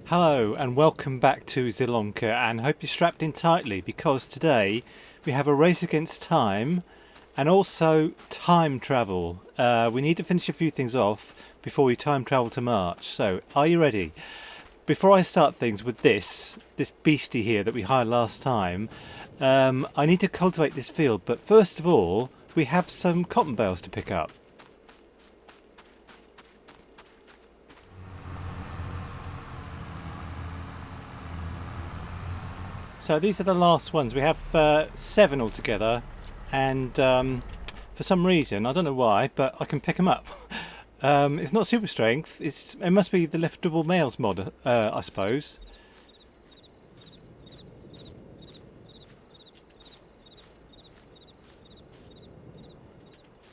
Hello and welcome back to ZIELONKA, and hope you're strapped in tightly because today we have a race against time and also time travel. We need to finish a few things off before we time travel to March. So are you ready? Before I start things with this beastie here that we hired last time, I need to cultivate this field, but first of all we have some cotton bales to pick up. So these are the last ones. We have 7 altogether, and for some reason, I don't know why, but I can pick them up. It's not super strength. It must be the liftable males mod, I suppose.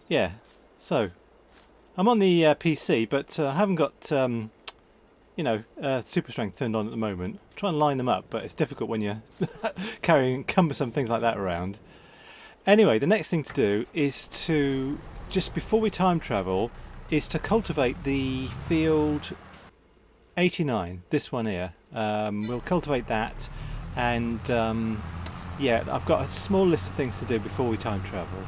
Yeah. So I'm on the PC, but I haven't got super strength turned on at the moment. Try and line them up, but it's difficult when you're carrying cumbersome things like that around. Anyway, the next thing to do is to, just before we time travel, is to cultivate the field 89, this one here. We'll cultivate that, and yeah, I've got a small list of things to do before we time travel.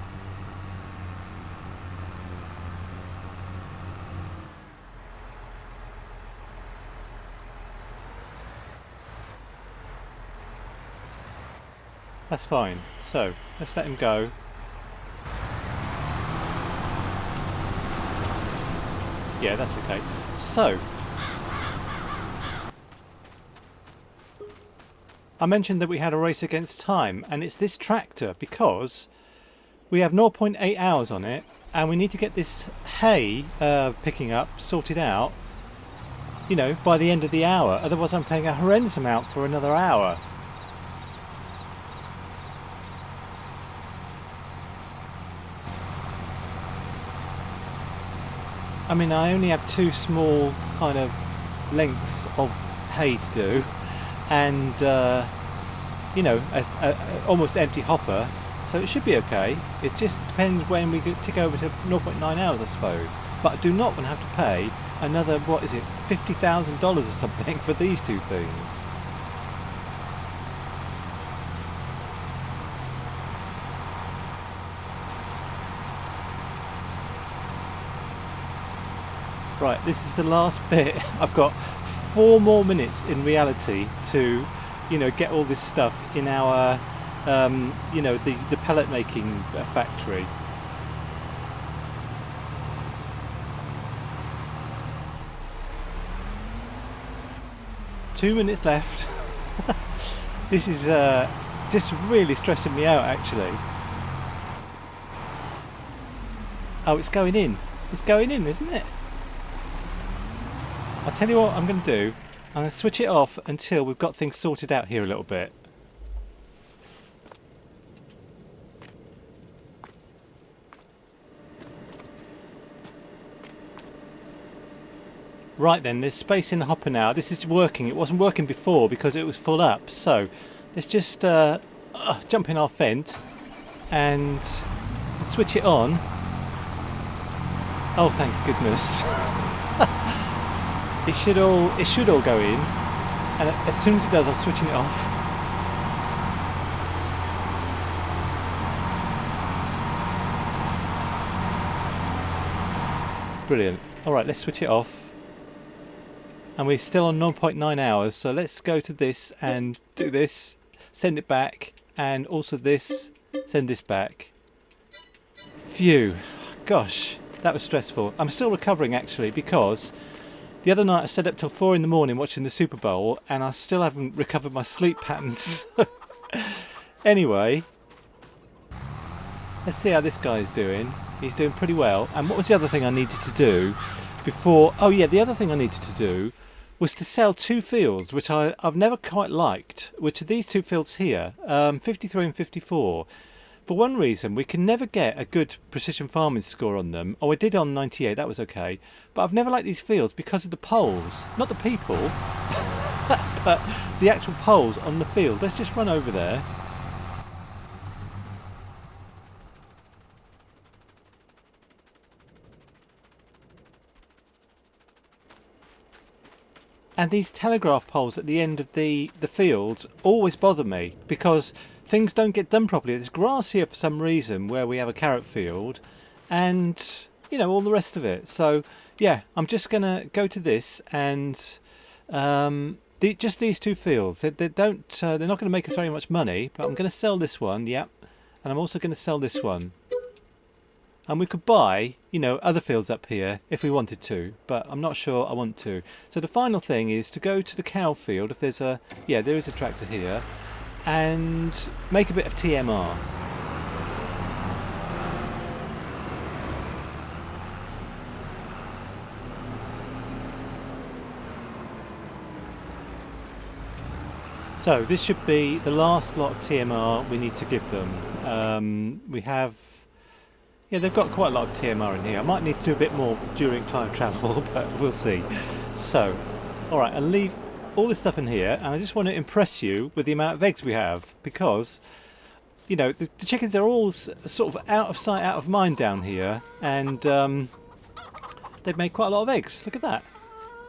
That's fine. So let's let him go. Yeah, that's okay. So I mentioned that we had a race against time, and it's this tractor because we have 0.8 hours on it, and we need to get this hay picking up sorted out, by the end of the hour. Otherwise I'm paying a horrendous amount for another hour. I mean, I only have 2 small kind of lengths of hay to do, and almost empty hopper, so it should be okay. It just depends when we tick over to 0.9 hours, I suppose. But I do not want to have to pay another, what is it, $50,000 or something for these 2 things. Right, this is the last bit. I've got 4 more minutes in reality to, get all this stuff in our, the pellet making factory. Two minutes left. This is just really stressing me out, actually. Oh, it's going in. It's going in, isn't it? I'll tell you what I'm going to do. I'm going to switch it off until we've got things sorted out here a little bit. Right then, there's space in the hopper now. This is working. It wasn't working before because it was full up. So let's just jump in our Fent and switch it on. Oh, thank goodness. It should all go in, and as soon as it does, I'm switching it off. Brilliant. Alright, let's switch it off. And we're still on 0.9 hours, so let's go to this and do this, send it back, and also this, send this back. Phew. Gosh, that was stressful. I'm still recovering actually, because the other night I stayed up till 4 in the morning watching the Super Bowl, and I still haven't recovered my sleep patterns. Anyway, let's see how this guy's doing. He's doing pretty well. And what was the other thing I needed to do before? Oh yeah, the other thing I needed to do was to sell 2 fields, which I've never quite liked, which are these 2 fields here, 53 and 54. For one reason, we can never get a good precision farming score on them. Oh, I did on 98, that was okay. But I've never liked these fields because of the poles. Not the people, but the actual poles on the field. Let's just run over there. And these telegraph poles at the end of the fields always bother me because things don't get done properly. There's grass here for some reason where we have a carrot field, and you know, all the rest of it. So yeah, I'm just gonna go to this and just these two fields. They're not going to make us very much money, but I'm going to sell this one. Yep, and I'm also going to sell this one. And we could buy, you know, other fields up here if we wanted to, but I'm not sure I want to. So the final thing is to go to the cow field, if there's a, yeah, there is a tractor here, and make a bit of TMR. So this should be the last lot of TMR we need to give them. We have... yeah, they've got quite a lot of TMR in here. I might need to do a bit more during time travel, but we'll see. So, alright, I'll leave all this stuff in here, and I just want to impress you with the amount of eggs we have, because, you know, the chickens are all sort of out of sight, out of mind down here, and they've made quite a lot of eggs. Look at that.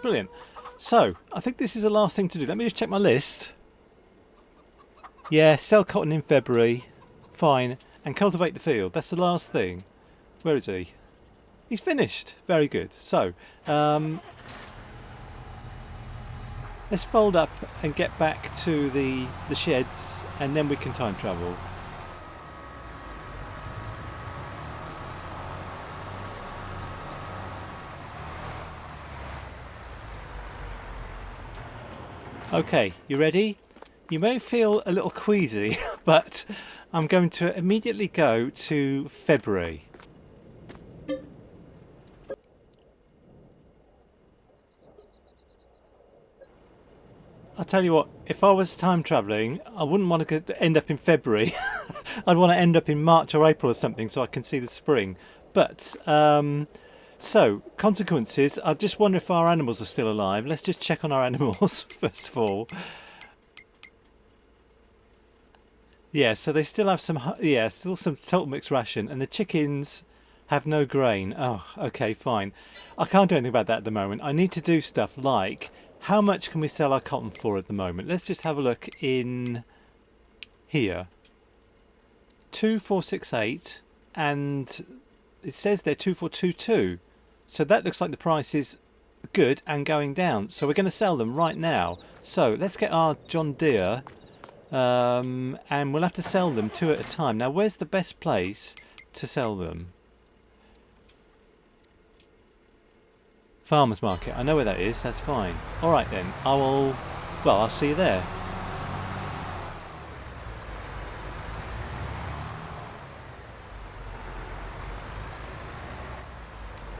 Brilliant. So, I think this is the last thing to do. Let me just check my list. Yeah, sell cotton in February. Fine. And cultivate the field. That's the last thing. Where is he? He's finished. Very good. So, let's fold up and get back to the sheds, and then we can time travel. Okay, you ready? You may feel a little queasy, but I'm going to immediately go to February. I'll tell you what, if I was time travelling, I wouldn't want to end up in February. I'd want to end up in March or April or something so I can see the spring. But, so, consequences, I just wonder if our animals are still alive. Let's just check on our animals, first of all. Yeah, so they still have some, yeah, still some salt mix ration, and the chickens have no grain. Oh, okay, fine. I can't do anything about that at the moment. I need to do stuff like, how much can we sell our cotton for at the moment? Let's just have a look in here. 2468, and it says they're 2422. So that looks like the price is good and going down. So we're going to sell them right now. So let's get our John Deere. And we'll have to sell them two at a time. Now, where's the best place to sell them? Farmers market. I know where that is. That's fine. All right then. I'll see you there.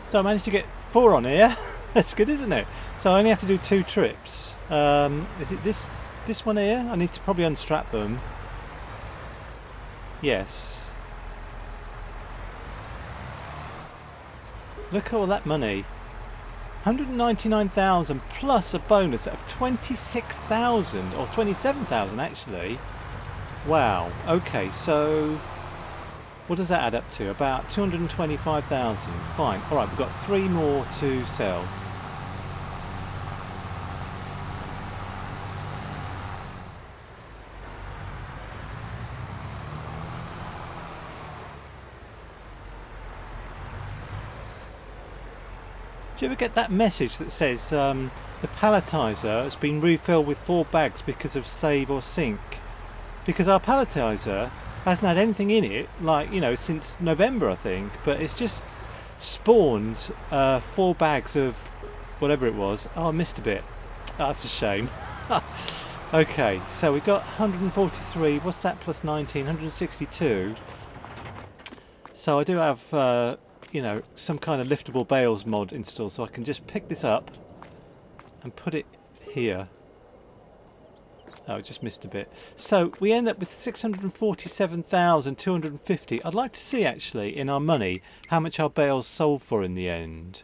So I managed to get 4 on here. That's good, isn't it? So I only have to do 2 trips. Is it this one here? I need to probably unstrap them. Yes. Look at all that money. 199,000 plus a bonus of 26,000 or 27,000 actually. Wow. Okay, so what does that add up to? About 225,000. Fine. All right, we've got 3 more to sell. Do you ever get that message that says the palletizer has been refilled with 4 bags because of save or sink? Because our palletizer hasn't had anything in it, like, you know, since November I think, but it's just spawned 4 bags of whatever it was. Oh, I missed a bit. Oh, that's a shame. Okay, so we got 143, what's that plus 19? 162. So I do have you know, some kind of liftable bales mod installed, so I can just pick this up and put it here. Oh, I just missed a bit. So we end up with 647,250. I'd like to see actually in our money how much our bales sold for in the end.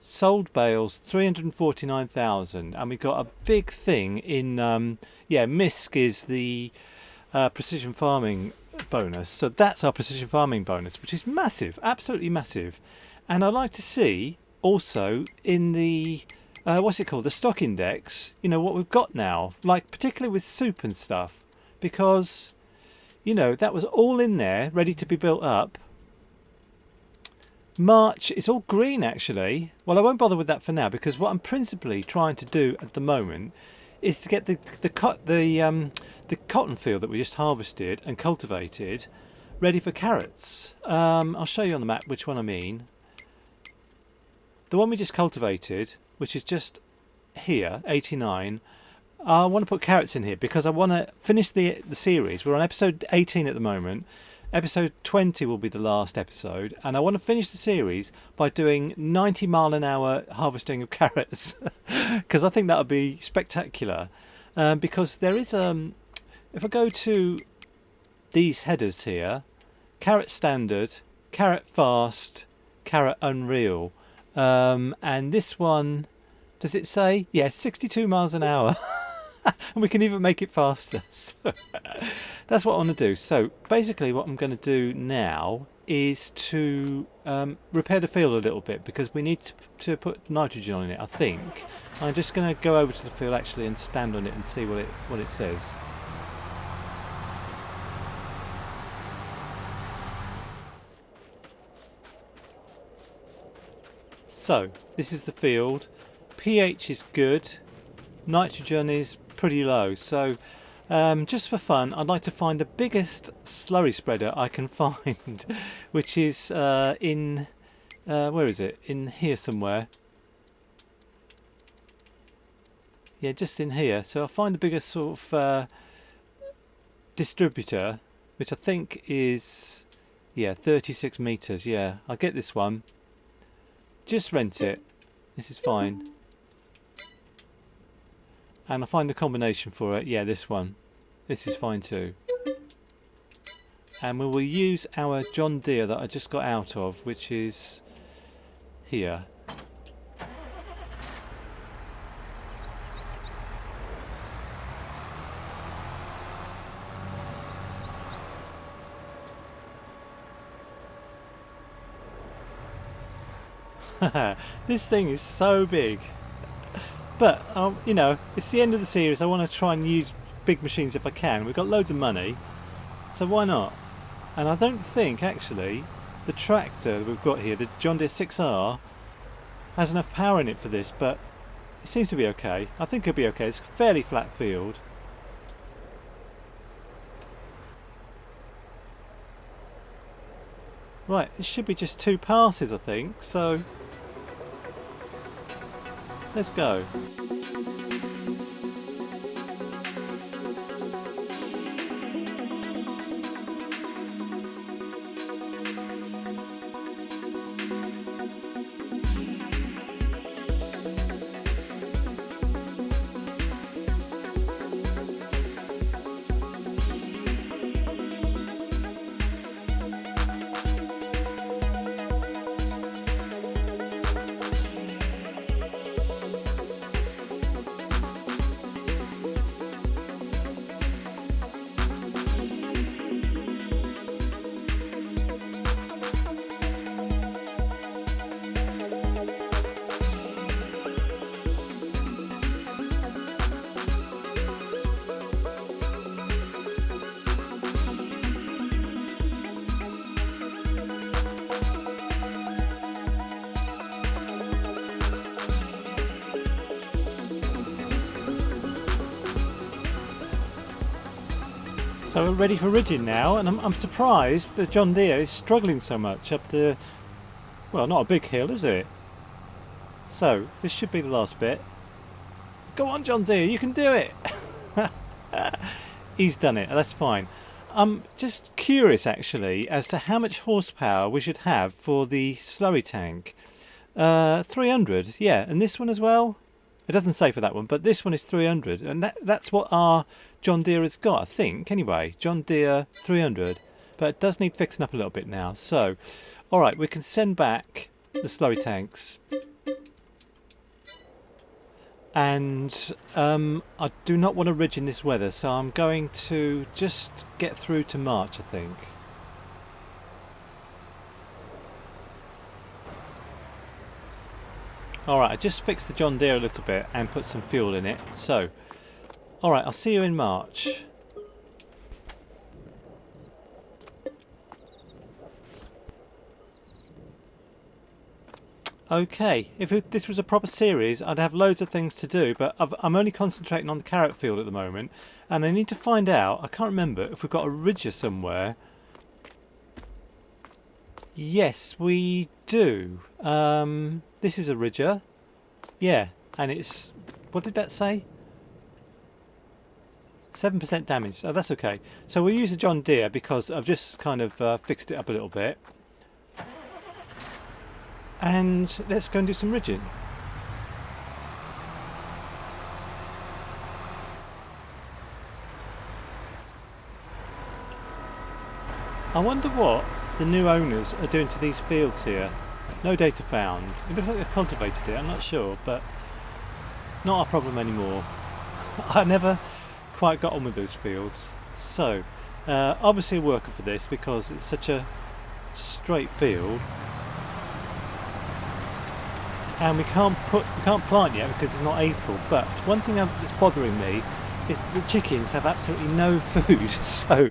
Sold bales 349,000, and we got a big thing in yeah, MISC is the precision farming bonus. So that's our precision farming bonus, which is massive, absolutely massive. And I'd like to see also in the what's it called, the stock index, you know, what we've got now, like particularly with soup and stuff, because, you know, that was all in there ready to be built up. March, it's all green actually. Well, I won't bother with that for now, because what I'm principally trying to do at the moment is to get the cotton field that we just harvested and cultivated ready for carrots. I'll show you on the map which one I mean. The one we just cultivated, which is just here, 89, I want to put carrots in here because I want to finish the series. We're on episode 18 at the moment. Episode 20 will be the last episode, and I want to finish the series by doing 90-mile-an-hour harvesting of carrots, because I think that would be spectacular. Because there is, if I go to these headers here, carrot standard, carrot fast, carrot unreal, and this one, does it say? Yeah, 62 miles an hour. And we can even make it faster. So that's what I want to do. So basically what I'm going to do now is to repair the field a little bit, because we need to put nitrogen on it, I think. I'm just going to go over to the field actually and stand on it and see what it says. So this is the field. pH is good. Nitrogen is pretty low, so just for fun I'd like to find the biggest slurry spreader I can find, which is in where is it? In here somewhere. Yeah, just in here. So I'll find the biggest sort of distributor, which I think is, yeah, 36 meters. Yeah, I'll get this one. Just rent it. This is fine. And I'll find the combination for it. Yeah, this one. This is fine too. And we will use our John Deere that I just got out of, which is here. This thing is so big. But, you know, it's the end of the series. I want to try and use big machines if I can. We've got loads of money, so why not? And I don't think, actually, the tractor that we've got here, the John Deere 6R, has enough power in it for this, but it seems to be okay. I think it'll be okay. It's a fairly flat field. Right, it should be just 2 passes, I think, so let's go. So we're ready for ridging now, and I'm surprised that John Deere is struggling so much up the, well, not a big hill, is it? So this should be the last bit. Go on, John Deere, you can do it. He's done it, that's fine. I'm just curious actually as to how much horsepower we should have for the slurry tank. 300, yeah, and this one as well. It doesn't say for that one, but this one is 300, and that's what our John Deere has got, I think. Anyway, John Deere 300, but it does need fixing up a little bit now. So, all right, we can send back the slurry tanks, and I do not want to ridge in this weather, so I'm going to just get through to March, I think. Alright, I just fixed the John Deere a little bit and put some fuel in it. So, alright, I'll see you in March. Okay, if this was a proper series, I'd have loads of things to do, but I'm only concentrating on the carrot field at the moment, and I need to find out, I can't remember, if we've got a ridger somewhere. Yes, we do. This is a ridger. Yeah, and it's, what did that say? 7% damage. Oh, that's okay. So we'll use a John Deere because I've just kind of fixed it up a little bit. And let's go and do some ridging. I wonder what the new owners are doing to these fields here. No data found. It looks like they've cultivated it, I'm not sure, but not our problem anymore. I never quite got on with those fields. So, obviously a worker for this because it's such a straight field. And we can't plant yet because it's not April. But one thing that's bothering me is that the chickens have absolutely no food. So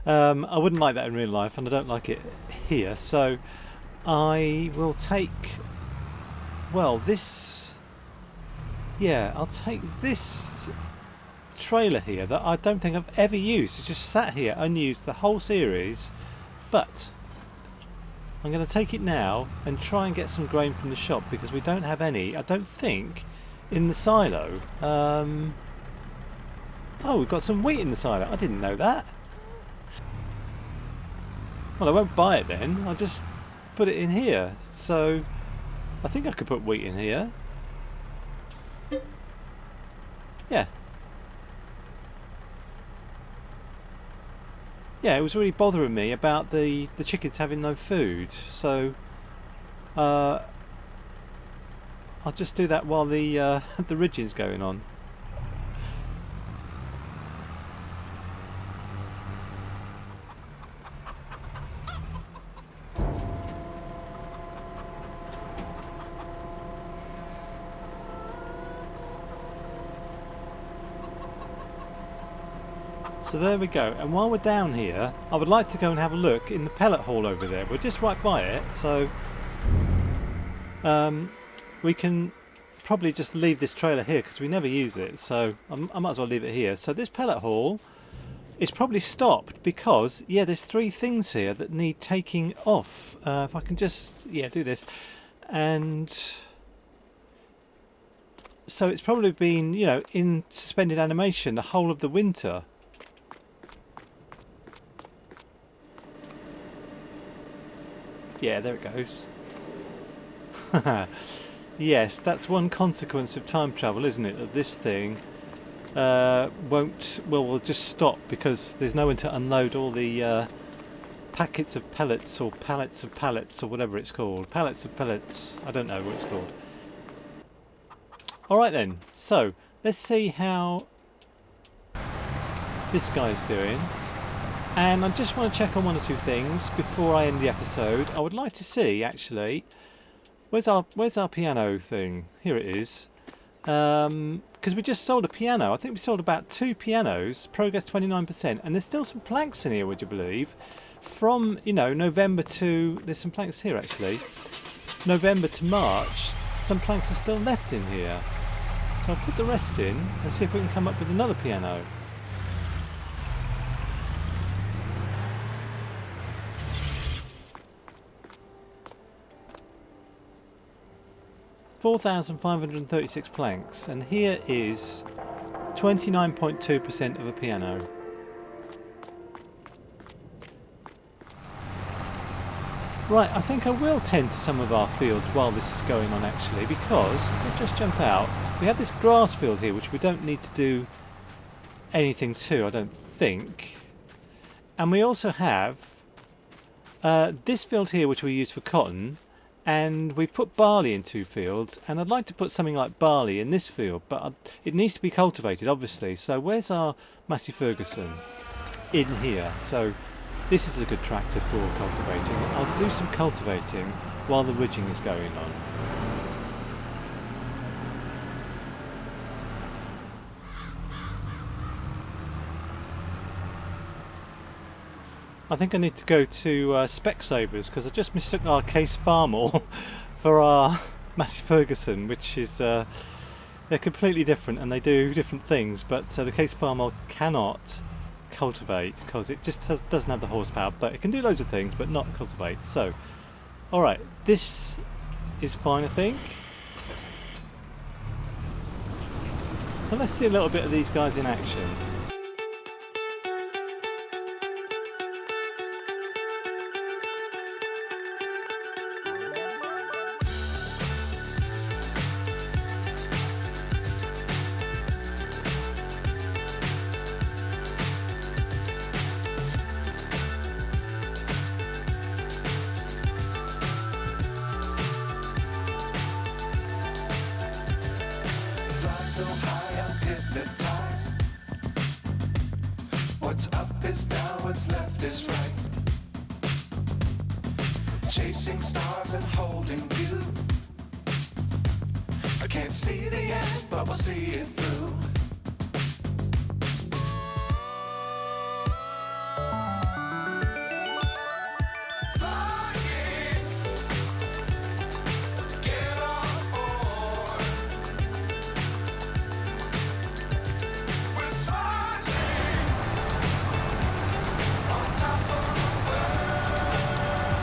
I wouldn't like that in real life, and I don't like it here. So I will take, well, this. Yeah, I'll take this trailer here that I don't think I've ever used. It's just sat here unused the whole series, but I'm going to take it now and try and get some grain from the shop because we don't have any, I don't think, in the silo. Oh, we've got some wheat in the silo. I didn't know that. Well, I won't buy it then. I'll just put it in here. So I think I could put wheat in here. Yeah. Yeah, it was really bothering me about the chickens having no food, so I'll just do that while the the ridging's going on. So there we go, and while we're down here I would like to go and have a look in the pellet hall over there. We're just right by it, so we can probably just leave this trailer here because we never use it, so I might as well leave it here. So this pellet hall is probably stopped because, yeah, there's 3 things here that need taking off. If I can just, yeah, do this, and so it's probably been, you know, in suspended animation the whole of the winter. Yeah, there it goes. Yes, that's one consequence of time travel, isn't it? That this thing will just stop because there's no one to unload all the packets of pellets or pallets of pallets or whatever it's called. Pallets of pellets. I don't know what it's called. Alright then, so let's see how this guy's doing. And I just want to check on 1 or 2 things before I end the episode. I would like to see, actually, where's our piano thing? Here it is. Because we just sold a piano. I think we sold about 2 pianos. Progress 29%, and there's still some planks in here. Would you believe? From, you know, November to, there's some planks here actually. November to March, some planks are still left in here. So I'll put the rest in and see if we can come up with another piano. $4,536 planks, and here is 29.2% of a piano. Right, I think I will tend to some of our fields while this is going on actually, because if I just jump out, we have this grass field here which we don't need to do anything to, I don't think. And we also have this field here which we use for cotton. And we've put barley in 2 fields, and I'd like to put something like barley in this field, but it needs to be cultivated, obviously. So where's our Massey Ferguson? In here. So this is a good tractor for cultivating. I'll do some cultivating while the ridging is going on. I think I need to go to Specsavers because I just mistook our Case Farmall for our Massey Ferguson, which is they're completely different and they do different things. But the Case Farmall cannot cultivate because it just doesn't have the horsepower, but it can do loads of things, but not cultivate. So, all right, this is fine, I think. So let's see a little bit of these guys in action. So high I'm hypnotized. What's up is down, what's left is right. Chasing stars and holding you. I can't see the end, but we'll see it through.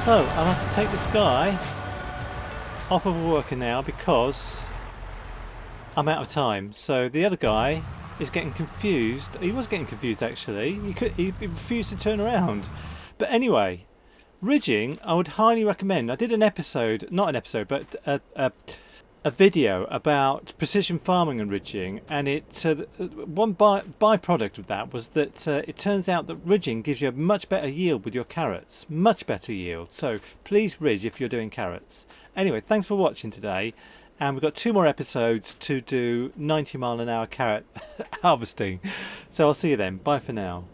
So I'll have to take this guy off of a worker now because I'm out of time. So the other guy is getting confused. He was getting confused actually. He refused to turn around. But anyway, ridging I would highly recommend. I did an episode, not an episode, but a video about precision farming and ridging, and one byproduct of that was that it turns out that ridging gives you a much better yield with your carrots, much better yield. So please ridge if you're doing carrots. Anyway, thanks for watching today, and we've got 2 more episodes to do 90 mile an hour carrot harvesting. So I'll see you then. Bye for now.